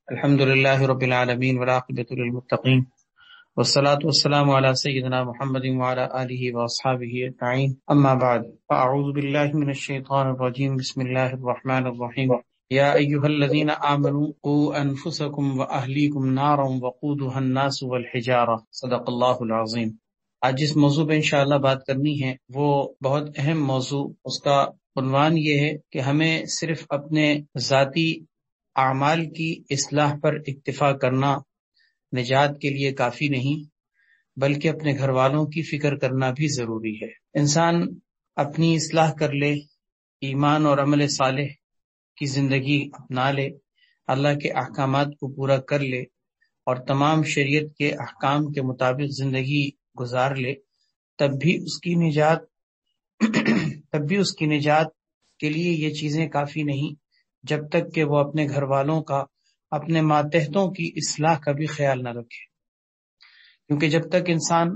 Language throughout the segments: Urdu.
الحمد لله رب العالمين والعاقبة للمتقين والصلاة والسلام على سيدنا محمد وعلى آله وأصحابه أجمعين أما بعد فأعوذ بالله من الشيطان الرجيم بسم الله الرحمن الرحيم يا أيها الذين آمنوا قوا أنفسكم وأهليكم نارا وقودها الناس والحجارة صدق الله العظيم۔ آج جس موضوع پہ انشاءاللہ بات کرنی ہے وہ بہت اہم موضوع، اس کا عنوان یہ ہے کہ ہمیں صرف اپنے ذاتی اعمال کی اصلاح پر اکتفا کرنا نجات کے لیے کافی نہیں، بلکہ اپنے گھر والوں کی فکر کرنا بھی ضروری ہے۔ انسان اپنی اصلاح کر لے، ایمان اور عمل صالح کی زندگی اپنا لے، اللہ کے احکامات کو پورا کر لے اور تمام شریعت کے احکام کے مطابق زندگی گزار لے، تب بھی اس کی نجات کے لیے یہ چیزیں کافی نہیں، جب تک کہ وہ اپنے گھر والوں کا، اپنے ماتحتوں کی اصلاح کا بھی خیال نہ رکھے۔ کیونکہ جب تک انسان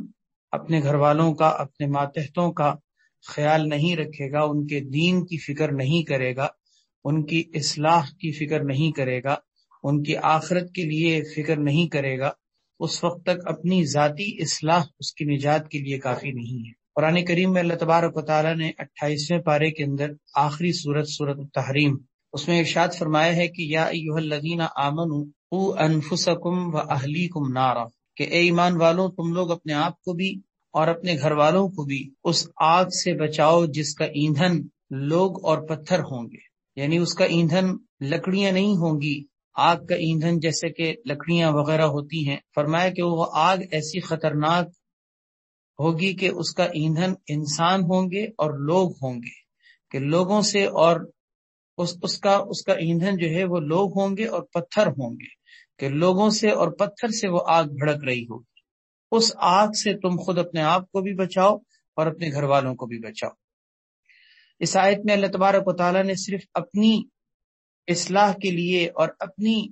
اپنے گھر والوں کا، اپنے ماتحتوں کا خیال نہیں رکھے گا، ان کے دین کی فکر نہیں کرے گا، ان کی اصلاح کی فکر نہیں کرے گا، ان کی آخرت کے لیے فکر نہیں کرے گا، اس وقت تک اپنی ذاتی اصلاح اس کی نجات کے لیے کافی نہیں ہے۔ قرآن کریم میں اللہ تبارک و تعالیٰ نے 28ویں پارے کے اندر آخری سورت التحریم، اس میں ارشاد فرمایا ہے کہ یا ایھا الذین آمنوا قوا انفسکم واہلیکم نارا، کہ اے ایمان والوں تم لوگ اپنے آپ کو بھی اور اپنے گھر والوں کو بھی اس آگ سے بچاؤ جس کا ایندھن لوگ اور پتھر ہوں گے۔ یعنی اس کا ایندھن لکڑیاں نہیں ہوں گی، آگ کا ایندھن جیسے کہ لکڑیاں وغیرہ ہوتی ہیں، فرمایا کہ وہ آگ ایسی خطرناک ہوگی کہ اس کا ایندھن انسان ہوں گے اور لوگ ہوں گے، کہ لوگوں سے اور اس کا ایندھن جو ہے وہ لوگ ہوں گے اور پتھر ہوں گے، کہ لوگوں سے اور پتھر سے وہ آگ بھڑک رہی ہوگی۔ اس آگ سے تم خود اپنے آپ کو بھی بچاؤ اور اپنے گھر والوں کو بھی بچاؤ۔ اس آیت میں اللہ تبارک و تعالیٰ نے صرف اپنی اصلاح کے لیے اور اپنی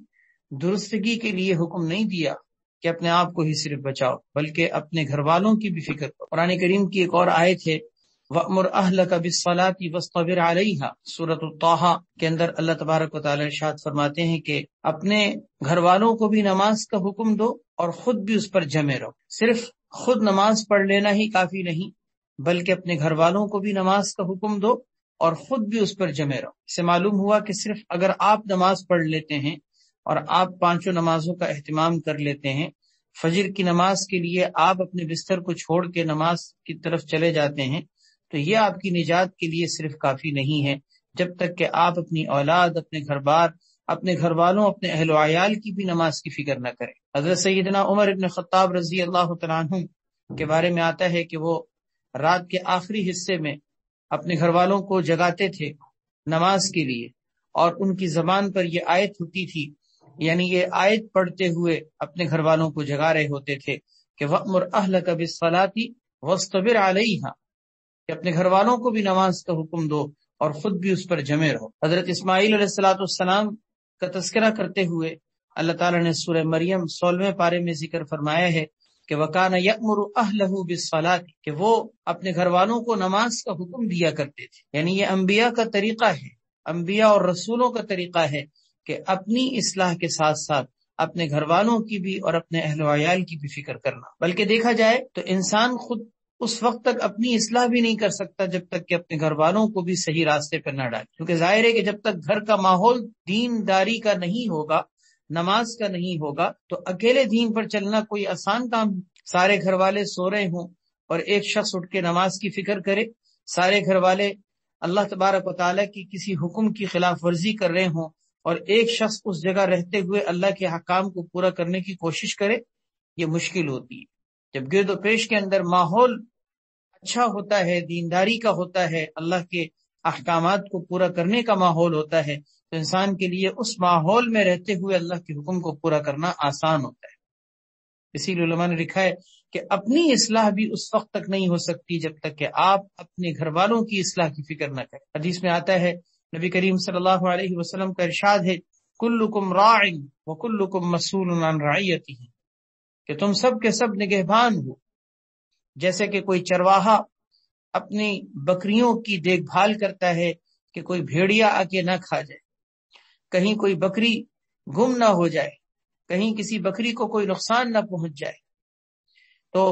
درستگی کے لیے حکم نہیں دیا کہ اپنے آپ کو ہی صرف بچاؤ، بلکہ اپنے گھر والوں کی بھی فکر کرو۔ قرآن کریم کی ایک اور آیت ہے وَأْمُرْ أَهْلَكَ بِالصَّلَاةِ وَاصْطَبِرْ عَلَيْهَا، سورۃ الطٰہٰ کے اندر اللہ تبارک و تعالیٰ ارشاد فرماتے ہیں کہ اپنے گھر والوں کو بھی نماز کا حکم دو اور خود بھی اس پر جمے رہو۔ صرف خود نماز پڑھ لینا ہی کافی نہیں، بلکہ اپنے گھر والوں کو بھی نماز کا حکم دو اور خود بھی اس پر جمے رہو۔ اس سے معلوم ہوا کہ صرف اگر آپ نماز پڑھ لیتے ہیں اور آپ پانچوں نمازوں کا اہتمام کر لیتے ہیں، فجر کی نماز کے لیے آپ اپنے بستر کو چھوڑ کے نماز کی طرف چلے جاتے ہیں، تو یہ آپ کی نجات کے لیے صرف کافی نہیں ہے، جب تک کہ آپ اپنی اولاد، اپنے گھر بار، اپنے گھر والوں، اپنے اہل و عیال کی بھی نماز کی فکر نہ کریں۔ حضرت سیدنا عمر ابن خطاب رضی اللہ تعالیٰ عنہ کے بارے میں آتا ہے کہ وہ رات کے آخری حصے میں اپنے گھر والوں کو جگاتے تھے نماز کے لیے، اور ان کی زبان پر یہ آیت ہوتی تھی، یعنی یہ آیت پڑھتے ہوئے اپنے گھر والوں کو جگا رہے ہوتے تھے کہ وَأْمُرْ أَهْلَكَ بِالصَّلَاةِ وَاصْطَبِرْ عَلَيْهَا، کہ اپنے گھر والوں کو بھی نماز کا حکم دو اور خود بھی اس پر جمے رہو۔ حضرت اسماعیل علیہ السلام کا تذکرہ کرتے ہوئے اللہ تعالیٰ نے سورہ مریم 16ویں پارے میں ذکر فرمایا ہے کہ وَكَانَ يَأْمُرُ أَهْلَهُ بِالصَّلَاةِ، کہ وہ اپنے گھر والوں کو نماز کا حکم دیا کرتے تھے۔ یعنی یہ انبیاء کا طریقہ ہے، انبیاء اور رسولوں کا طریقہ ہے کہ اپنی اصلاح کے ساتھ ساتھ اپنے گھر والوں کی بھی اور اپنے اہل و عیال کی بھی فکر کرنا۔ بلکہ دیکھا جائے تو انسان خود اس وقت تک اپنی اصلاح بھی نہیں کر سکتا جب تک کہ اپنے گھر والوں کو بھی صحیح راستے پر نہ ڈالے، کیونکہ ظاہر ہے کہ جب تک گھر کا ماحول دین داری کا نہیں ہوگا، نماز کا نہیں ہوگا، تو اکیلے دین پر چلنا کوئی آسان کام ہے۔ سارے گھر والے سو رہے ہوں اور ایک شخص اٹھ کے نماز کی فکر کرے، سارے گھر والے اللہ تبارک و تعالیٰ کی کسی حکم کی خلاف ورزی کر رہے ہوں اور ایک شخص اس جگہ رہتے ہوئے اللہ کے حکام کو پورا کرنے کی کوشش کرے، یہ مشکل ہوتی ہے۔ جب گرد و پیش کے اندر ماحول اچھا ہوتا ہے، دینداری کا ہوتا ہے، اللہ کے احکامات کو پورا کرنے کا ماحول ہوتا ہے، تو انسان کے لیے اس ماحول میں رہتے ہوئے اللہ کے حکم کو پورا کرنا آسان ہوتا ہے۔ اسی لیے علماء نے لکھا ہے کہ اپنی اصلاح بھی اس وقت تک نہیں ہو سکتی جب تک کہ آپ اپنے گھر والوں کی اصلاح کی فکر نہ کریں۔ حدیث میں آتا ہے، نبی کریم صلی اللہ علیہ وسلم کا ارشاد ہے کلکم راع وکلکم مسئول عن رعیتہ، کہ تم سب کے سب نگہبان ہو۔ جیسے کہ کوئی چرواہا اپنی بکریوں کی دیکھ بھال کرتا ہے کہ کوئی بھیڑیا آ کے نہ کھا جائے، کہیں کوئی بکری گم نہ ہو جائے، کہیں کسی بکری کو کوئی نقصان نہ پہنچ جائے۔ تو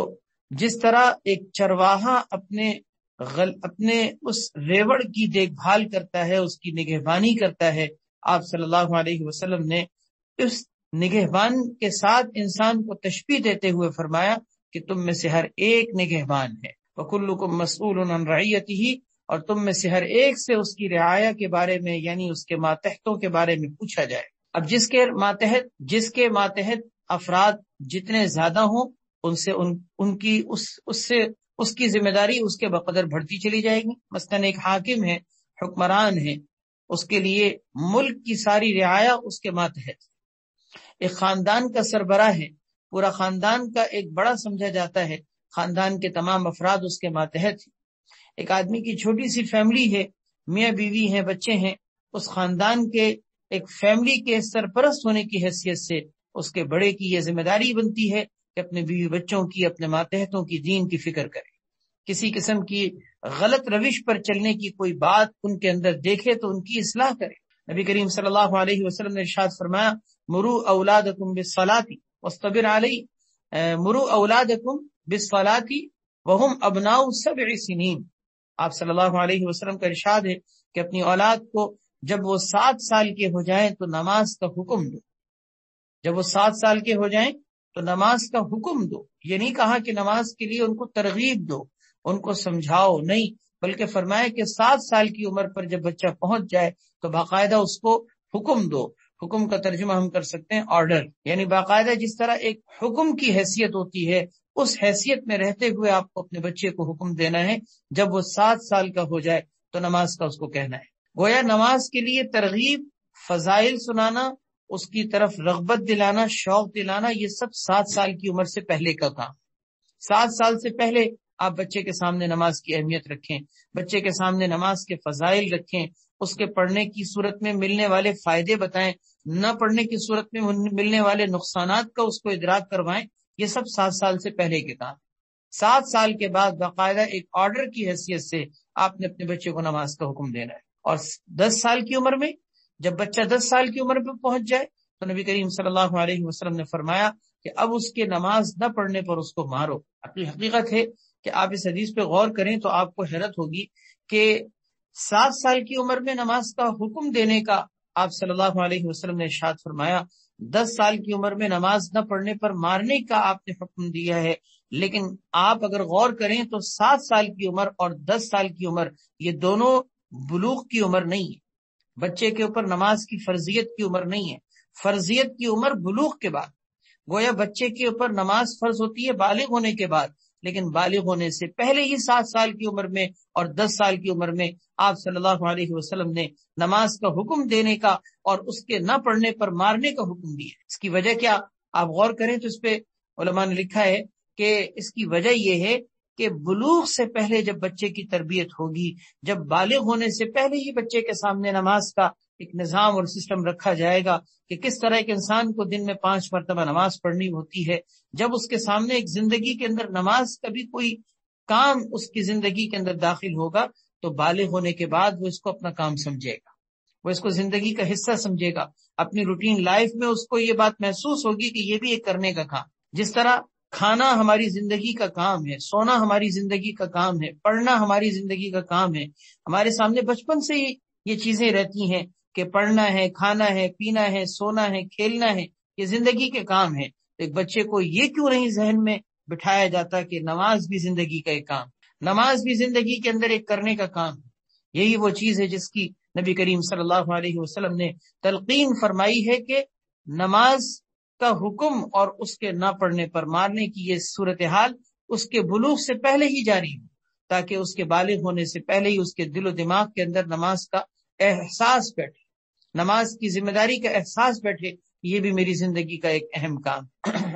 جس طرح ایک چرواہا اپنے اس ریوڑ کی دیکھ بھال کرتا ہے، اس کی نگہبانی کرتا ہے، آپ صلی اللہ علیہ وسلم نے اس نگہبان کے ساتھ انسان کو تشبیہ دیتے ہوئے فرمایا کہ تم میں سے ہر ایک نگہبان ہے، وَكُلُّكُمْ مَسْئُولٌ عَنْ رَعِيَّتِهِ، اور تم میں سے ہر ایک سے اس کی رعایا کے بارے میں، یعنی اس کے ماتحتوں کے بارے میں پوچھا جائے۔ اب جس کے ماتحت افراد جتنے زیادہ ہوں، اس کی ذمہ داری اس کے بقدر بڑھتی چلی جائے گی۔ مثلاً ایک حاکم ہے، حکمران ہے، اس کے لیے ملک کی ساری رعایا اس کے ماتحت۔ ایک خاندان کا سربراہ ہے، پورا خاندان کا ایک بڑا سمجھا جاتا ہے، خاندان کے تمام افراد اس کے ماتحت ہیں۔ ایک آدمی کی چھوٹی سی فیملی ہے، میاں بیوی ہیں، بچے ہیں، اس خاندان کے ایک فیملی کے سرپرست ہونے کی حیثیت سے اس کے بڑے کی یہ ذمہ داری بنتی ہے کہ اپنے بیوی بچوں کی، اپنے ماتحتوں کی دین کی فکر کرے، کسی قسم کی غلط روش پر چلنے کی کوئی بات ان کے اندر دیکھے تو ان کی اصلاح کرے۔ نبی کریم صلی اللہ علیہ وسلم نے ارشاد فرمایا، مروا اولادکم بالصلاۃ واصطبر علی، مروا اولادکم بالصلاۃ وهم ابناء 7 سنین۔ آپ صلی اللہ علیہ وسلم کا ارشاد ہے کہ اپنی اولاد کو جب وہ 7 سال کے ہو جائیں تو نماز کا حکم دو۔ جب وہ 7 سال کے ہو جائیں تو نماز کا حکم دو۔ یہ نہیں کہا کہ نماز کے لیے ان کو ترغیب دو، ان کو سمجھاؤ، نہیں، بلکہ فرمایا کہ 7 سال کی عمر پر جب بچہ پہنچ جائے تو باقاعدہ اس کو حکم دو۔ حکم کا ترجمہ ہم کر سکتے ہیں آرڈر، یعنی باقاعدہ جس طرح ایک حکم کی حیثیت ہوتی ہے، اس حیثیت میں رہتے ہوئے آپ کو اپنے بچے کو حکم دینا ہے۔ جب وہ 7 سال کا ہو جائے تو نماز کا اس کو کہنا ہے۔ گویا نماز کے لیے ترغیب، فضائل سنانا، اس کی طرف رغبت دلانا، شوق دلانا، یہ سب 7 سال کی عمر سے پہلے کا کام۔ 7 سال سے پہلے آپ بچے کے سامنے نماز کی اہمیت رکھیں، بچے کے سامنے نماز کے فضائل رکھیں، اس کے پڑھنے کی صورت میں ملنے والے فائدے بتائیں، نہ پڑھنے کی صورت میں ملنے والے نقصانات کا اس کو ادراک کروائیں۔ یہ سب 7 سال سے پہلے کے کام۔ 7 سال کے بعد باقاعدہ ایک آرڈر کی حیثیت سے آپ نے اپنے بچے کو نماز کا حکم دینا ہے۔ اور 10 سال کی عمر میں، جب بچہ 10 سال کی عمر پہ پہنچ جائے تو نبی کریم صلی اللہ علیہ وسلم نے فرمایا کہ اب اس کے نماز نہ پڑھنے پر اس کو مارو۔ حقیقت ہے کہ آپ اس حدیث پہ غور کریں تو آپ کو حیرت ہوگی کہ 7 سال کی عمر میں نماز کا حکم دینے کا آپ صلی اللہ علیہ وسلم نے ارشاد فرمایا، 10 سال کی عمر میں نماز نہ پڑھنے پر مارنے کا آپ نے حکم دیا ہے، لیکن آپ اگر غور کریں تو 7 سال کی عمر اور 10 سال کی عمر یہ دونوں بلوغ کی عمر نہیں ہے۔ بچے کے اوپر نماز کی فرضیت کی عمر نہیں ہے، فرضیت کی عمر بلوغ کے بعد۔ گویا بچے کے اوپر نماز فرض ہوتی ہے بالغ ہونے کے بعد، لیکن بالغ ہونے سے پہلے ہی 7 سال کی عمر میں اور 10 سال کی عمر میں آپ صلی اللہ علیہ وسلم نے نماز کا حکم دینے کا اور اس کے نہ پڑھنے پر مارنے کا حکم دیا۔ اس کی وجہ کیا؟ آپ غور کریں تو اس پہ علماء نے لکھا ہے کہ اس کی وجہ یہ ہے کہ بلوغ سے پہلے جب بچے کی تربیت ہوگی، جب بالغ ہونے سے پہلے ہی بچے کے سامنے نماز کا ایک نظام اور سسٹم رکھا جائے گا کہ کس طرح ایک انسان کو دن میں 5 مرتبہ نماز پڑھنی ہوتی ہے۔ جب اس کے سامنے ایک زندگی کے اندر نماز کا بھی کوئی کام اس کی زندگی کے اندر داخل ہوگا تو بالغ ہونے کے بعد وہ اس کو اپنا کام سمجھے گا، وہ اس کو زندگی کا حصہ سمجھے گا۔ اپنی روٹین لائف میں اس کو یہ بات محسوس ہوگی کہ یہ بھی ایک کرنے کا کام۔ جس طرح کھانا ہماری زندگی کا کام ہے، سونا ہماری زندگی کا کام ہے، پڑھنا ہماری زندگی کا کام ہے، ہمارے سامنے بچپن سے ہی یہ چیزیں رہتی ہیں کہ پڑھنا ہے، کھانا ہے، پینا ہے، سونا ہے، کھیلنا ہے، یہ زندگی کے کام ہے۔ ایک بچے کو یہ کیوں نہیں ذہن میں بٹھایا جاتا کہ نماز بھی زندگی کا ایک کام، نماز بھی زندگی کے اندر ایک کرنے کا کام ہے۔ یہی وہ چیز ہے جس کی نبی کریم صلی اللہ علیہ وسلم نے تلقین فرمائی ہے کہ نماز کا حکم اور اس کے نہ پڑھنے پر مارنے کی یہ صورتحال اس کے بلوغ سے پہلے ہی جاری ہو، تاکہ اس کے بالغ ہونے سے پہلے ہی اس کے دل و دماغ کے اندر نماز کا احساس بیٹھے، نماز کی ذمہ داری کا احساس بیٹھے، یہ بھی میری زندگی کا ایک اہم کام۔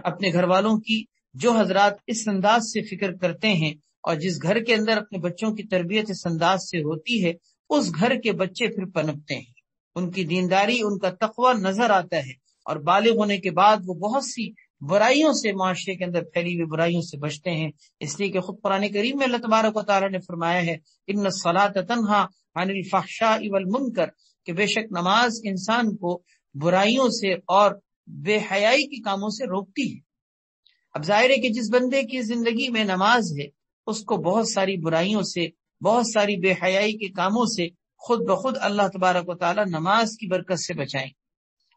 اپنے گھر والوں کی جو حضرات اس انداز سے فکر کرتے ہیں اور جس گھر کے اندر اپنے بچوں کی تربیت اس انداز سے ہوتی ہے، اس گھر کے بچے پھر پنپتے ہیں، ان کی دینداری، ان کا تقوی نظر آتا ہے، اور بالغ ہونے کے بعد وہ بہت سی برائیوں سے، معاشرے کے اندر پھیلی ہوئی برائیوں سے بچتے ہیں۔ اس لیے کہ خود قرآن کریم میں اللہ تبارک و تعالیٰ نے فرمایا ہے، ان الصلاۃ تنہی عن الفحشاء والمنکر، کہ بے شک نماز انسان کو برائیوں سے اور بے حیائی کے کاموں سے روکتی ہے۔ اب ظاہر ہے کہ جس بندے کی زندگی میں نماز ہے اس کو بہت ساری برائیوں سے، بہت ساری بے حیائی کے کاموں سے خود بخود اللہ تبارک و تعالی نماز کی برکت سے بچائیں۔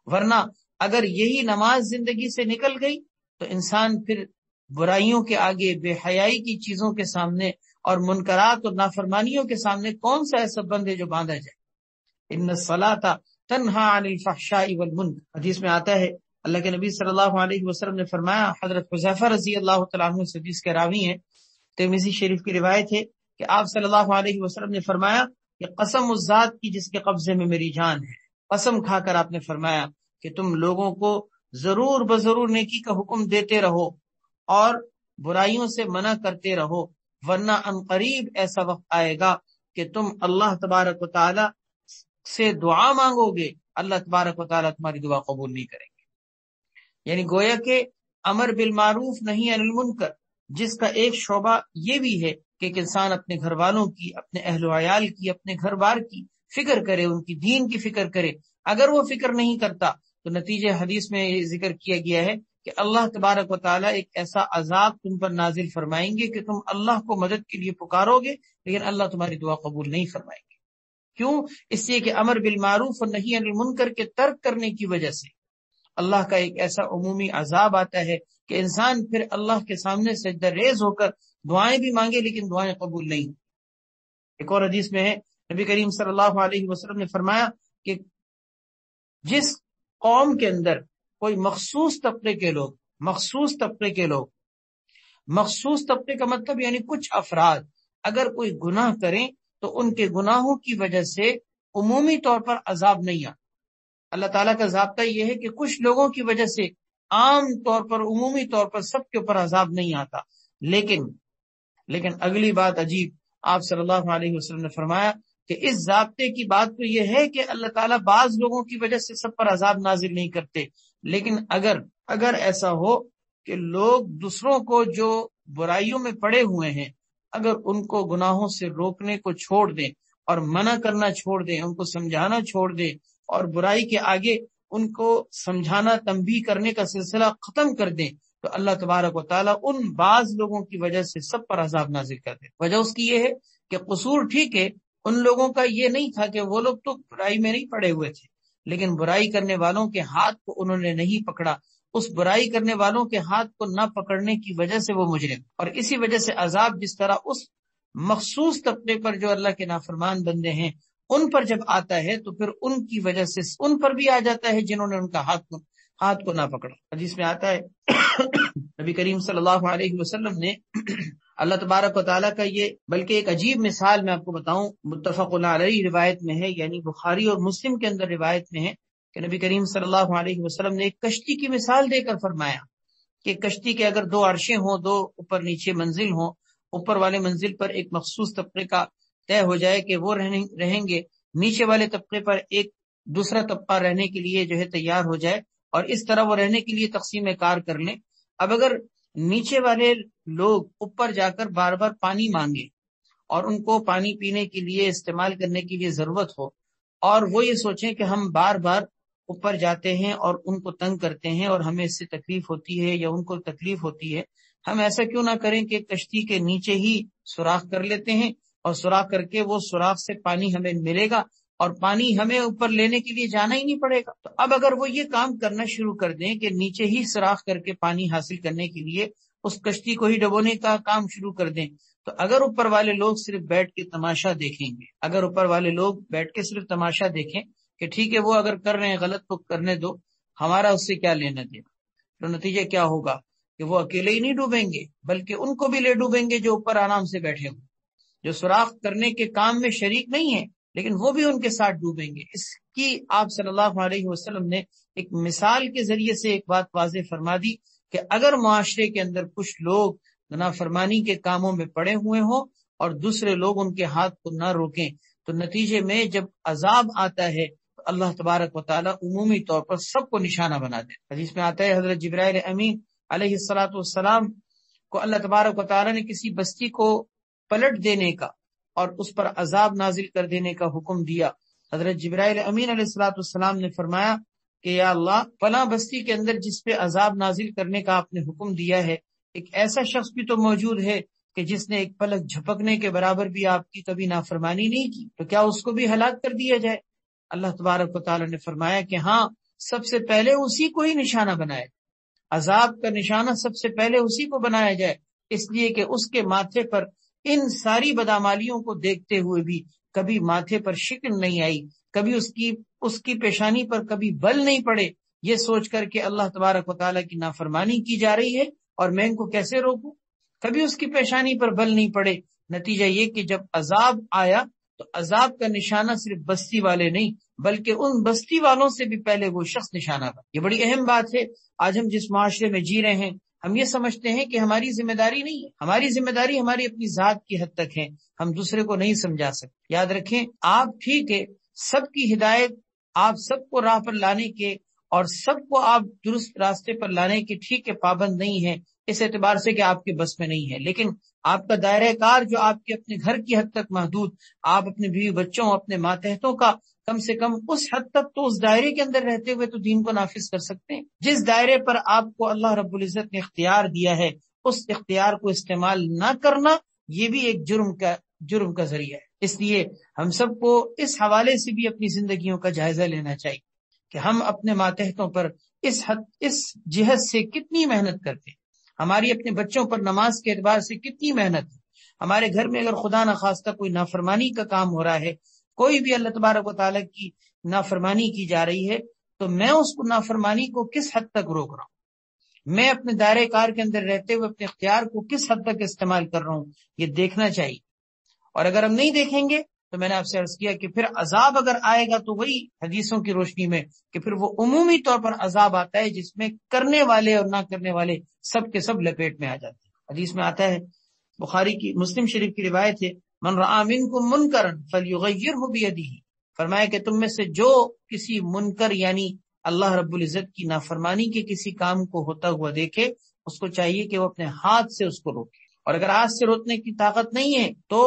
ورنہ اگر یہی نماز زندگی سے نکل گئی تو انسان پھر برائیوں کے آگے، بے حیائی کی چیزوں کے سامنے اور منکرات اور نافرمانیوں کے سامنے کون سا ایسا بند ہے جو باندھا جائے۔ ان الصلاۃ تنہا عن الفحشاء والمنکر، حدیث میں آتا ہے، اللہ کے نبی صلی اللہ علیہ وسلم نے فرمایا، حضرت حذیفہ رضی اللہ تعالیٰ عنہ سے حدیث کے راوی ہیں، ترمذی شریف کی روایت ہے کہ آپ صلی اللہ علیہ وسلم نے فرمایا کہ قسم اس ذات کی جس کے قبضے میں میری جان ہے، قسم کھا کر آپ نے فرمایا کہ تم لوگوں کو ضرور بضرور نیکی کا حکم دیتے رہو اور برائیوں سے منع کرتے رہو، ورنہ ان قریب ایسا وقت آئے گا کہ تم اللہ تبارک و تعالی سے دعا مانگو گے، اللہ تبارک و تعالی تمہاری دعا قبول نہیں کریں گے۔ یعنی گویا کہ امر بالمعروف نہی عن المنکر، جس کا ایک شعبہ یہ بھی ہے کہ ایک انسان اپنے گھر والوں کی، اپنے اہل و عیال کی، اپنے گھر بار کی فکر کرے، ان کی دین کی فکر کرے۔ اگر وہ فکر نہیں کرتا تو نتیجہ حدیث میں یہ ذکر کیا گیا ہے کہ اللہ تبارک و تعالیٰ ایک ایسا عذاب تم پر نازل فرمائیں گے کہ تم اللہ کو مدد کے لیے پکارو گے لیکن اللہ تمہاری دعا قبول نہیں فرمائیں گے۔ کیوں؟ اس لیے کہ امر بالمعروف اور نہی عن المنکر کے ترک کرنے کی وجہ سے اللہ کا ایک ایسا عمومی عذاب آتا ہے کہ انسان پھر اللہ کے سامنے سجدہ ریز ہو کر دعائیں بھی مانگے لیکن دعائیں قبول نہیں۔ ایک اور حدیث میں ہے، نبی کریم صلی اللہ علیہ وسلم نے فرمایا کہ جس قوم کے اندر کوئی مخصوص طبقے کے لوگ، مخصوص طبقے کا مطلب یعنی کچھ افراد اگر کوئی گناہ کریں تو ان کے گناہوں کی وجہ سے عمومی طور پر عذاب نہیں آتا۔ اللہ تعالیٰ کا ضابطہ یہ ہے کہ کچھ لوگوں کی وجہ سے عام طور پر، عمومی طور پر سب کے اوپر عذاب نہیں آتا، لیکن اگلی بات عجیب، آپ صلی اللہ علیہ وسلم نے فرمایا کہ اس ضابطے کی بات تو یہ ہے کہ اللہ تعالیٰ بعض لوگوں کی وجہ سے سب پر عذاب نازل نہیں کرتے، لیکن اگر ایسا ہو کہ لوگ دوسروں کو جو برائیوں میں پڑے ہوئے ہیں اگر ان کو گناہوں سے روکنے کو چھوڑ دیں اور منع کرنا چھوڑ دیں، ان کو سمجھانا چھوڑ دیں اور برائی کے آگے ان کو سمجھانا، تنبیہ کرنے کا سلسلہ ختم کر دیں تو اللہ تبارک و تعالیٰ ان بعض لوگوں کی وجہ سے سب پر عذاب نازل کر دے۔ وجہ اس کی یہ ہے کہ قصور ٹھیک ہے، ان لوگوں کا یہ نہیں تھا کہ وہ لوگ تو برائی میں نہیں پڑے ہوئے تھے، لیکن برائی کرنے والوں کے ہاتھ کو انہوں نے نہیں پکڑا، اس برائی کرنے والوں کے ہاتھ کو نہ پکڑنے کی وجہ سے وہ مجرم، اور اسی وجہ سے عذاب جس طرح اس مخصوص طبقے پر جو اللہ کے نافرمان بندے ہیں ان پر جب آتا ہے تو پھر ان کی وجہ سے ان پر بھی آ جاتا ہے جنہوں نے ان کا ہاتھ کو نہ پکڑا۔ حدیث میں آتا ہے نبی کریم صلی اللہ علیہ وسلم نے اللہ تبارک و تعالیٰ کا یہ بلکہ ایک عجیب مثال میں آپ کو بتاؤں، متفق علیہ روایت میں ہے، یعنی بخاری اور مسلم کے اندر روایت میں ہے کہ نبی کریم صلی اللہ علیہ وسلم نے ایک کشتی کی مثال دے کر فرمایا کہ کشتی کے اگر دو عرشیں ہوں، دو اوپر نیچے منزل ہوں، اوپر والے منزل پر ایک مخصوص طبقے کا طے ہو جائے کہ وہ رہیں گے، نیچے والے طبقے پر ایک دوسرا طبقہ رہنے کے لیے جو ہے تیار ہو جائے اور اس طرح وہ رہنے کے لیے تقسیم کار کر لیں۔ اب اگر نیچے والے لوگ اوپر جا کر بار بار پانی مانگے اور ان کو پانی پینے کے لیے، استعمال کرنے کے لیے ضرورت ہو، اور وہ یہ سوچیں کہ ہم بار بار اوپر جاتے ہیں اور ان کو تنگ کرتے ہیں اور ہمیں اس سے تکلیف ہوتی ہے یا ان کو تکلیف ہوتی ہے، ہم ایسا کیوں نہ کریں کہ کشتی کے نیچے ہی سوراخ کر لیتے ہیں اور سوراخ کر کے وہ سوراخ سے پانی ہمیں ملے گا اور پانی ہمیں اوپر لینے کے لیے جانا ہی نہیں پڑے گا۔ تو اب اگر وہ یہ کام کرنا شروع کر دیں کہ نیچے ہی سوراخ کر کے پانی حاصل کرنے کے لیے اس کشتی کو ہی ڈبونے کا کام شروع کر دیں، تو اگر اوپر والے لوگ صرف بیٹھ کے تماشا دیکھیں گے، اگر اوپر والے لوگ بیٹھ کے صرف تماشا دیکھیں کہ ٹھیک ہے وہ اگر کر رہے ہیں غلط تو کرنے دو، ہمارا اس سے کیا لینا دینا، تو نتیجہ کیا ہوگا کہ وہ اکیلے ہی نہیں ڈوبیں گے بلکہ ان کو بھی لے ڈوبیں گے جو اوپر آرام سے بیٹھے ہوں، جو سوراخ کرنے کے کام میں شریک نہیں ہے لیکن وہ بھی ان کے ساتھ ڈوبیں گے۔ اس کی آپ صلی اللہ علیہ وسلم نے ایک مثال کے ذریعے سے ایک بات واضح فرما دی کہ اگر معاشرے کے اندر کچھ لوگ نافرمانی کے کاموں میں پڑے ہوئے ہوں اور دوسرے لوگ ان کے ہاتھ کو نہ روکیں تو نتیجے میں جب عذاب آتا ہے تو اللہ تبارک و تعالیٰ عمومی طور پر سب کو نشانہ بنا دے۔ حدیث میں آتا ہے حضرت جبرائیل امین علیہ السلام کو اللہ تبارک و تعالیٰ نے کسی بستی کو پلٹ دینے کا اور اس پر عذاب نازل کر دینے کا حکم دیا۔ حضرت جبرائیل امین علیہ السلام نے فرمایا کہ یا اللہ فلاں بستی کے اندر جس پہ عذاب نازل کرنے کا آپ نے حکم دیا ہے، ایک ایسا شخص بھی تو موجود ہے کہ جس نے ایک پلک جھپکنے کے برابر بھی آپ کی کبھی نافرمانی نہیں کی، تو کیا اس کو بھی ہلاک کر دیا جائے؟ اللہ تبارک و تعالیٰ نے فرمایا کہ ہاں، سب سے پہلے اسی کو ہی نشانہ بنائے، عذاب کا نشانہ سب سے پہلے اسی کو بنایا جائے، اس لیے کہ اس کے ماتھے پر ان ساری بدعمالیوں کو دیکھتے ہوئے بھی کبھی ماتھے پر شکن نہیں آئی، کبھی اس کی پیشانی پر کبھی بل نہیں پڑے، یہ سوچ کر کہ اللہ تبارک و تعالیٰ کی نافرمانی کی جا رہی ہے اور میں ان کو کیسے روکوں، کبھی اس کی پیشانی پر بل نہیں پڑے۔ نتیجہ یہ کہ جب عذاب آیا تو عذاب کا نشانہ صرف بستی والے نہیں بلکہ ان بستی والوں سے بھی پہلے وہ شخص نشانہ بنا۔ یہ بڑی اہم بات ہے۔ آج ہم جس معاشرے میں جی رہے ہیں، ہم یہ سمجھتے ہیں کہ ہماری ذمہ داری نہیں ہے، ہماری ذمہ داری ہماری اپنی ذات کی حد تک ہے، ہم دوسرے کو نہیں سمجھا سکتے۔ یاد رکھیں، آپ ٹھیک ہے، سب کی ہدایت، آپ سب کو راہ پر لانے کے اور سب کو آپ درست راستے پر لانے کے ٹھیک ہے پابند نہیں ہے، اس اعتبار سے کہ آپ کے بس میں نہیں ہے، لیکن آپ کا دائرہ کار جو آپ کے اپنے گھر کی حد تک محدود، آپ اپنے بیوی بچوں، اپنے ماتحتوں کا کم سے کم اس حد تک تو اس دائرے کے اندر رہتے ہوئے تو دین کو نافذ کر سکتے ہیں۔ جس دائرے پر آپ کو اللہ رب العزت نے اختیار دیا ہے، اس اختیار کو استعمال نہ کرنا یہ بھی ایک جرم کا ذریعہ ہے۔ اس لیے ہم سب کو اس حوالے سے بھی اپنی زندگیوں کا جائزہ لینا چاہیے کہ ہم اپنے ماتحتوں پر اس جہت سے کتنی محنت کرتے ہیں، ہماری اپنے بچوں پر نماز کے اعتبار سے کتنی محنت ہے، ہمارے گھر میں اگر خدا نخواستہ کوئی نافرمانی کا کام ہو رہا ہے، کوئی بھی اللہ تبارک و تعالیٰ کی نافرمانی کی جا رہی ہے، تو میں اس کو نافرمانی کو کس حد تک روک رہا ہوں، میں اپنے دائرے کار کے اندر رہتے ہوئے اپنے اختیار کو کس حد تک استعمال کر رہا ہوں، یہ دیکھنا چاہیے۔ اور اگر ہم نہیں دیکھیں گے تو میں نے آپ سے عرض کیا کہ پھر عذاب اگر آئے گا تو وہی حدیثوں کی روشنی میں کہ پھر وہ عمومی طور پر عذاب آتا ہے جس میں کرنے والے اور نہ کرنے والے سب کے سب لپیٹ میں آ جاتے ہیں۔ حدیث میں آتا ہے، بخاری کی مسلم شریف کی روایت ہے، من رآ منکم منکرا فلیغیرہ بیدہ، فرمایا کہ تم میں سے جو کسی منکر یعنی اللہ رب العزت کی نافرمانی کے کسی کام کو ہوتا ہوا دیکھے، اس کو چاہیے کہ وہ اپنے ہاتھ سے اس کو روکے، اور اگر ہاتھ سے روکنے کی طاقت نہیں ہے تو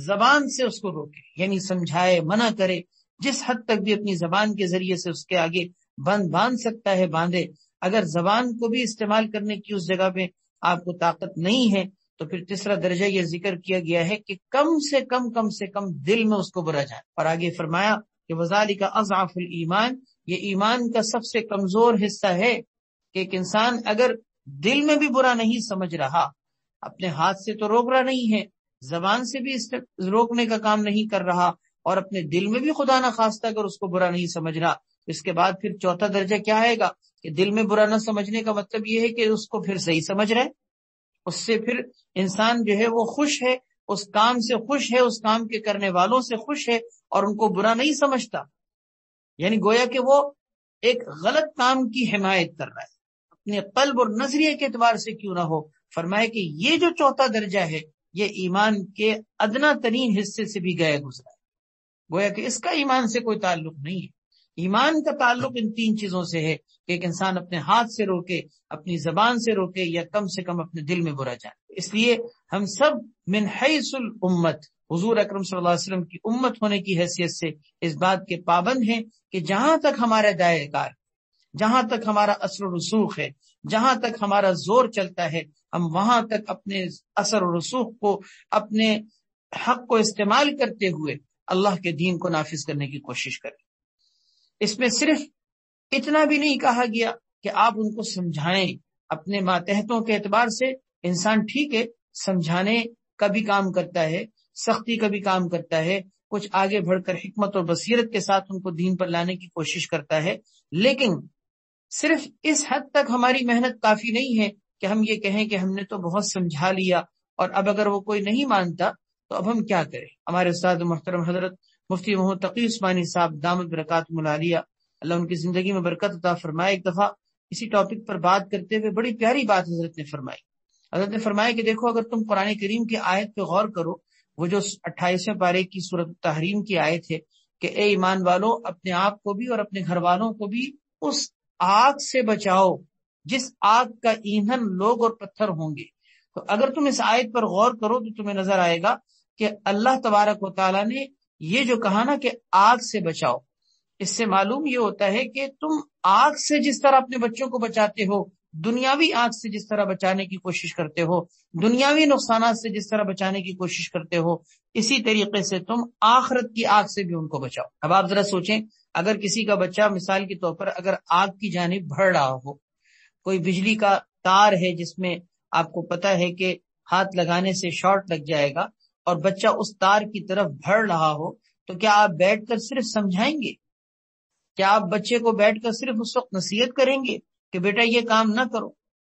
زبان سے اس کو روکے، یعنی سمجھائے، منع کرے، جس حد تک بھی اپنی زبان کے ذریعے سے اس کے آگے باندھ سکتا ہے باندھے۔ اگر زبان کو بھی استعمال کرنے کی اس جگہ پہ آپ کو طاقت نہیں ہے تو پھر تیسرا درجہ یہ ذکر کیا گیا ہے کہ کم سے کم دل میں اس کو برا جائے، اور آگے فرمایا کہ وذالک اضعف الایمان، یہ ایمان کا سب سے کمزور حصہ ہے کہ ایک انسان اگر دل میں بھی برا نہیں سمجھ رہا، اپنے ہاتھ سے تو روک رہا نہیں ہے، زبان سے بھی روکنے کا کام نہیں کر رہا، اور اپنے دل میں بھی خدا نخواستہ اگر اس کو برا نہیں سمجھ رہا، اس کے بعد پھر چوتھا درجہ کیا آئے گا کہ دل میں برا نہ سمجھنے کا مطلب یہ ہے کہ اس کو پھر صحیح سمجھ رہے، اس سے پھر انسان جو ہے وہ خوش ہے، اس کام سے خوش ہے، اس کام کے کرنے والوں سے خوش ہے اور ان کو برا نہیں سمجھتا، یعنی گویا کہ وہ ایک غلط کام کی حمایت کر رہا ہے، اپنے قلب اور نظریے کے اعتبار سے کیوں نہ ہو۔ فرمائے کہ یہ جو چوتھا درجہ ہے یہ ایمان کے ادنا ترین حصے سے بھی گیا گزرا ہے، گویا کہ اس کا ایمان سے کوئی تعلق نہیں ہے۔ ایمان کا تعلق ان تین چیزوں سے ہے کہ ایک انسان اپنے ہاتھ سے روکے، اپنی زبان سے روکے، یا کم سے کم اپنے دل میں برا جائے۔ اس لیے ہم سب من حیث الامت، حضور اکرم صلی اللہ علیہ وسلم کی امت ہونے کی حیثیت سے اس بات کے پابند ہیں کہ جہاں تک ہمارا دائرہ کار، جہاں تک ہمارا اثر و رسوخ ہے، جہاں تک ہمارا زور چلتا ہے، ہم وہاں تک اپنے اثر و رسوخ کو، اپنے حق کو استعمال کرتے ہوئے اللہ کے دین کو نافذ کرنے کی کوشش کریں۔ اس میں صرف اتنا بھی نہیں کہا گیا کہ آپ ان کو سمجھائیں، اپنے ماتحتوں کے اعتبار سے انسان ٹھیک ہے سمجھانے کا بھی کام کرتا ہے، سختی کا بھی کام کرتا ہے، کچھ آگے بڑھ کر حکمت اور بصیرت کے ساتھ ان کو دین پر لانے کی کوشش کرتا ہے، لیکن صرف اس حد تک ہماری محنت کافی نہیں ہے کہ ہم یہ کہیں کہ ہم نے تو بہت سمجھا لیا اور اب اگر وہ کوئی نہیں مانتا تو اب ہم کیا کریں۔ ہمارے استاد محترم حضرت مفتی محمد تقی عثمانی صاحب دامت برکاتہم العالیہ، اللہ ان کی زندگی میں برکت عطا فرمائے، ایک دفعہ اسی ٹاپک پر بات کرتے ہوئے بڑی پیاری بات حضرت نے فرمائی۔ حضرت نے فرمایا کہ دیکھو، اگر تم قرآن کریم کی آیت پہ غور کرو، وہ جو 28ویں پارے کی سورۃ التحریم کی آیت ہے کہ اے ایمان والو، اپنے آپ کو بھی اور اپنے گھر والوں کو بھی اس آگ سے بچاؤ جس آگ کا ایندھن لوگ اور پتھر ہوں گے، تو اگر تم اس آیت پر غور کرو تو تمہیں نظر آئے گا کہ اللہ تبارک و تعالیٰ نے یہ جو کہا نا کہ آگ سے بچاؤ، اس سے معلوم یہ ہوتا ہے کہ تم آگ سے جس طرح اپنے بچوں کو بچاتے ہو، دنیاوی آگ سے جس طرح بچانے کی کوشش کرتے ہو، دنیاوی نقصانات سے جس طرح بچانے کی کوشش کرتے ہو، اسی طریقے سے تم آخرت کی آگ سے بھی ان کو بچاؤ۔ اب آپ ذرا سوچیں، اگر کسی کا بچہ مثال کے طور پر اگر آگ کی جانب بڑھ رہا ہو، کوئی بجلی کا تار ہے جس میں آپ کو پتا ہے کہ ہاتھ لگانے سے شارٹ لگ جائے گا، اور بچہ اس تار کی طرف بڑھ رہا ہو، تو کیا آپ بیٹھ کر صرف سمجھائیں گے؟ کیا آپ بچے کو بیٹھ کر صرف اس وقت نصیحت کریں گے کہ بیٹا یہ کام نہ کرو؟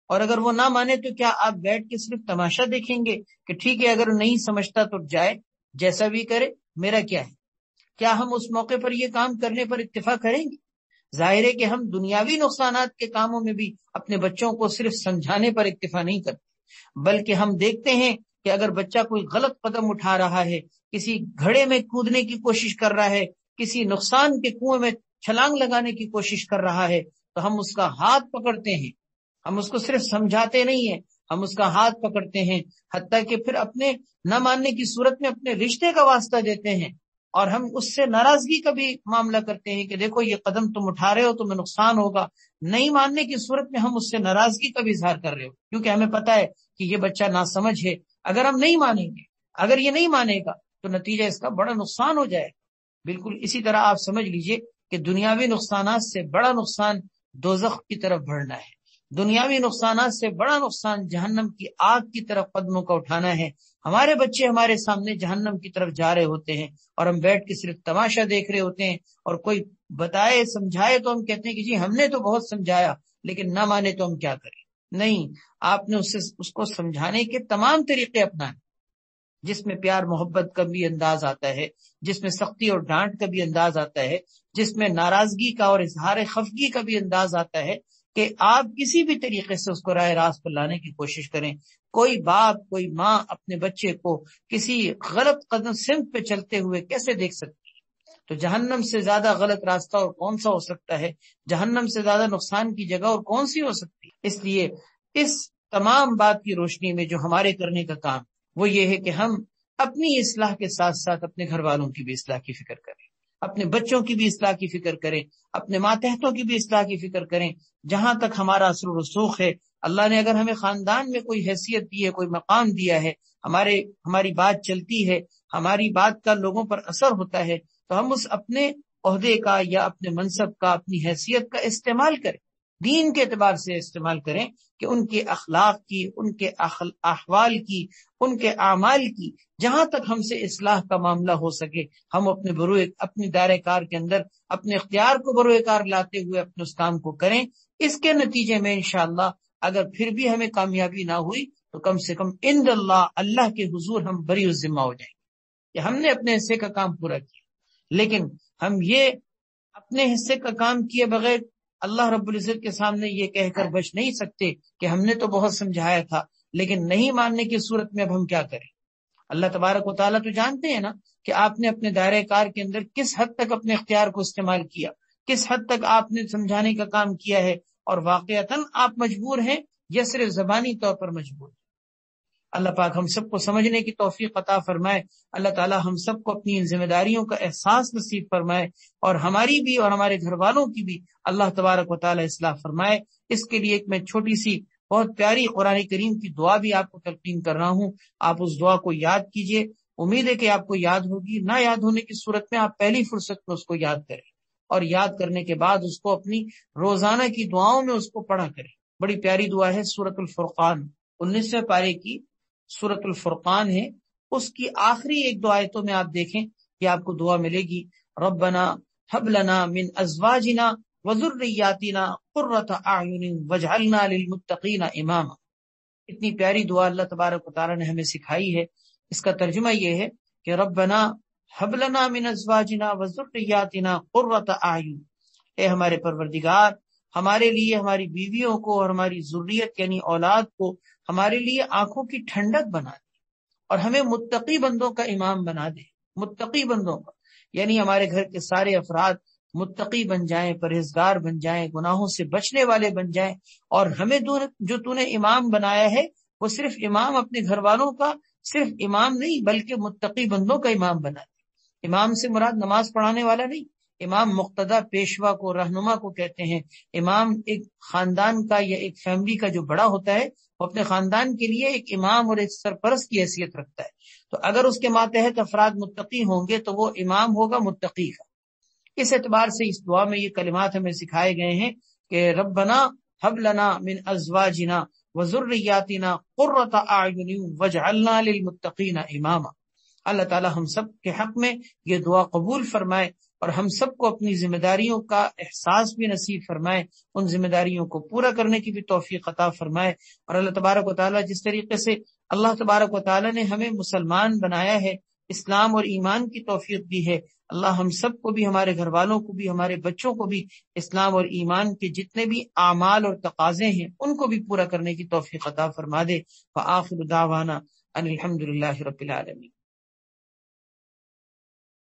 اور اگر وہ نہ مانے تو کیا آپ بیٹھ کے صرف تماشا دیکھیں گے کہ ٹھیک ہے اگر نہیں سمجھتا تو جائے، جیسا بھی کرے، میرا کیا ہے؟ کیا ہم اس موقع پر یہ کام کرنے پر اتفاق کریں گے؟ ظاہر ہے کہ ہم دنیاوی نقصانات کے کاموں میں بھی اپنے بچوں کو صرف سمجھانے پر اکتفا نہیں کرتے، بلکہ ہم دیکھتے ہیں کہ اگر بچہ کوئی غلط قدم اٹھا رہا ہے، کسی گھڑے میں کودنے کی کوشش کر رہا ہے، کسی نقصان کے کنویں میں چھلانگ لگانے کی کوشش کر رہا ہے، تو ہم اس کا ہاتھ پکڑتے ہیں۔ ہم اس کو صرف سمجھاتے نہیں ہیں، ہم اس کا ہاتھ پکڑتے ہیں، حتیٰ کہ پھر اپنے نہ ماننے کی صورت میں اپنے رشتے کا واسطہ دیتے ہیں، اور ہم اس سے ناراضگی کا بھی معاملہ کرتے ہیں کہ دیکھو یہ قدم تم اٹھا رہے ہو تمہیں نقصان ہوگا۔ نہیں ماننے کی صورت میں ہم اس سے ناراضگی کا بھی اظہار کر رہے ہو، کیونکہ ہمیں پتا ہے کہ یہ بچہ ناسمجھ ہے۔ اگر ہم نہیں مانیں گے، اگر یہ نہیں مانے گا، تو نتیجہ اس کا بڑا نقصان ہو جائے۔ بالکل اسی طرح آپ سمجھ لیجئے کہ دنیاوی نقصانات سے بڑا نقصان دوزخ کی طرف بڑھنا ہے، دنیاوی نقصانات سے بڑا نقصان جہنم کی آگ کی طرف قدموں کا اٹھانا ہے۔ ہمارے بچے ہمارے سامنے جہنم کی طرف جا رہے ہوتے ہیں، اور ہم بیٹھ کے صرف تماشا دیکھ رہے ہوتے ہیں، اور کوئی بتائے سمجھائے تو ہم کہتے ہیں کہ جی ہم نے تو بہت سمجھایا، لیکن نہ مانے تو ہم کیا کریں؟ نہیں، آپ نے اس کو سمجھانے کے تمام طریقے اپنائے، جس میں پیار محبت کا بھی انداز آتا ہے، جس میں سختی اور ڈانٹ کا بھی انداز آتا ہے، جس میں ناراضگی کا اور اظہار خفگی کا بھی انداز آتا ہے، کہ آپ کسی بھی طریقے سے اس کو راہ راست پر لانے کی کوشش کریں۔ کوئی باپ، کوئی ماں اپنے بچے کو کسی غلط قدم سمت پہ چلتے ہوئے کیسے دیکھ سکتی ہے؟ تو جہنم سے زیادہ غلط راستہ اور کون سا ہو سکتا ہے؟ جہنم سے زیادہ نقصان کی جگہ اور کون سی ہو سکتی ہے؟ اس لیے اس تمام بات کی روشنی میں جو ہمارے کرنے کا کام وہ یہ ہے کہ ہم اپنی اصلاح کے ساتھ ساتھ اپنے گھر والوں کی بھی اصلاح کی فکر کریں، اپنے بچوں کی بھی اصلاح کی فکر کریں، اپنے ماتحتوں کی بھی اصلاح کی فکر کریں۔ جہاں تک ہمارا اثر و رسوخ ہے، اللہ نے اگر ہمیں خاندان میں کوئی حیثیت دی ہے، کوئی مقام دیا ہے، ہماری بات چلتی ہے، ہماری بات کا لوگوں پر اثر ہوتا ہے، تو ہم اس اپنے عہدے کا یا اپنے منصب کا، اپنی حیثیت کا استعمال کریں، دین کے اعتبار سے استعمال کریں، کہ ان کے اخلاق کی، ان کے احوال کی، ان کے اعمال کی جہاں تک ہم سے اصلاح کا معاملہ ہو سکے، ہم اپنی دائرہ کار کے اندر اپنے اختیار کو بروئے کار لاتے ہوئے اپنے اس کام کو کریں۔ اس کے نتیجے میں انشاءاللہ اگر پھر بھی ہمیں کامیابی نہ ہوئی تو کم سے کم عند اللہ کے حضور ہم بری الذمہ ہو جائیں کہ ہم نے اپنے حصے کا کام پورا کیا۔ لیکن ہم یہ اپنے حصے کا کام کیے بغیر اللہ رب العزت کے سامنے یہ کہہ کر بچ نہیں سکتے کہ ہم نے تو بہت سمجھایا تھا، لیکن نہیں ماننے کی صورت میں اب ہم کیا کریں؟ اللہ تبارک و تعالیٰ تو جانتے ہیں نا کہ آپ نے اپنے دائرہ کار کے اندر کس حد تک اپنے اختیار کو استعمال کیا، کس حد تک آپ نے سمجھانے کا کام کیا ہے، اور واقعتاً آپ مجبور ہیں یا صرف زبانی طور پر مجبور ہیں۔ اللہ پاک ہم سب کو سمجھنے کی توفیق عطا فرمائے۔ اللہ تعالی ہم سب کو اپنی ان ذمہ داریوں کا احساس نصیب فرمائے، اور ہماری بھی اور ہمارے گھر والوں کی بھی اللہ تبارک و تعالی اصلاح فرمائے۔ اس کے لیے ایک میں چھوٹی سی بہت پیاری قرآن کریم کی دعا بھی آپ کو تلقین کر رہا ہوں، آپ اس دعا کو یاد کیجئے۔ امید ہے کہ آپ کو یاد ہوگی، نہ یاد ہونے کی صورت میں آپ پہلی فرصت میں اس کو یاد کریں، اور یاد کرنے کے بعد اس کو اپنی روزانہ کی دعاؤں میں اس کو پڑھا کریں۔ بڑی پیاری دعا ہے، سورۃ الفرقان 19ویں پارے کی سورۃ الفرقان ہے، اس کی آخری ایک دو آیتوں میں آپ دیکھیں کہ آپ کو دعا ملے گی، ربنا ہب لنا من ازواجنا وذریاتنا قرۃ اعین واجعلنا للمتقین اماما۔ اتنی پیاری دعا اللہ تبارک و تعالی نے ہمیں سکھائی ہے۔ اس کا ترجمہ یہ ہے کہ ربنا ہب لنا من ازواجنا وذریاتنا قرۃ اعین، اے ہمارے پروردگار، ہمارے لیے ہماری بیویوں کو اور ہماری ذریت یعنی اولاد کو ہمارے لیے آنکھوں کی ٹھنڈک بنا دے، اور ہمیں متقی بندوں کا امام بنا دے۔ متقی بندوں کا یعنی ہمارے گھر کے سارے افراد متقی بن جائیں، پرہیزگار بن جائیں، گناہوں سے بچنے والے بن جائیں، اور ہمیں جو تو نے امام بنایا ہے وہ صرف امام اپنے گھر والوں کا صرف امام نہیں، بلکہ متقی بندوں کا امام بنا دے۔ امام سے مراد نماز پڑھانے والا نہیں، امام مقتدی پیشوا کو، رہنما کو کہتے ہیں۔ امام ایک خاندان کا یا ایک فیملی کا جو بڑا ہوتا ہے وہ اپنے خاندان کے لیے ایک امام اور ایک سرپرست کی حیثیت رکھتا ہے۔ تو اگر اس کے ماتحت افراد متقی ہوں گے تو وہ امام ہوگا متقی کا۔ اس اعتبار سے اس دعا میں یہ کلمات ہمیں سکھائے گئے ہیں کہ ربنا ہب لنا من ازواجنا وذریاتنا قرۃ اعین واجعلنا للمتقین اماما۔ اللہ تعالی ہم سب کے حق میں یہ دعا قبول فرمائے اور ہم سب کو اپنی ذمہ داریوں کا احساس بھی نصیب فرمائے، ان ذمہ داریوں کو پورا کرنے کی بھی توفیق عطا فرمائے۔ اور اللہ تبارک و تعالی جس طریقے سے اللہ تبارک و تعالی نے ہمیں مسلمان بنایا ہے، اسلام اور ایمان کی توفیق دی ہے، اللہ ہم سب کو بھی، ہمارے گھر والوں کو بھی، ہمارے بچوں کو بھی اسلام اور ایمان کے جتنے بھی اعمال اور تقاضے ہیں ان کو بھی پورا کرنے کی توفیق عطا فرما دے۔ وآخر دعوانا ان الحمد للہ رب العالمین۔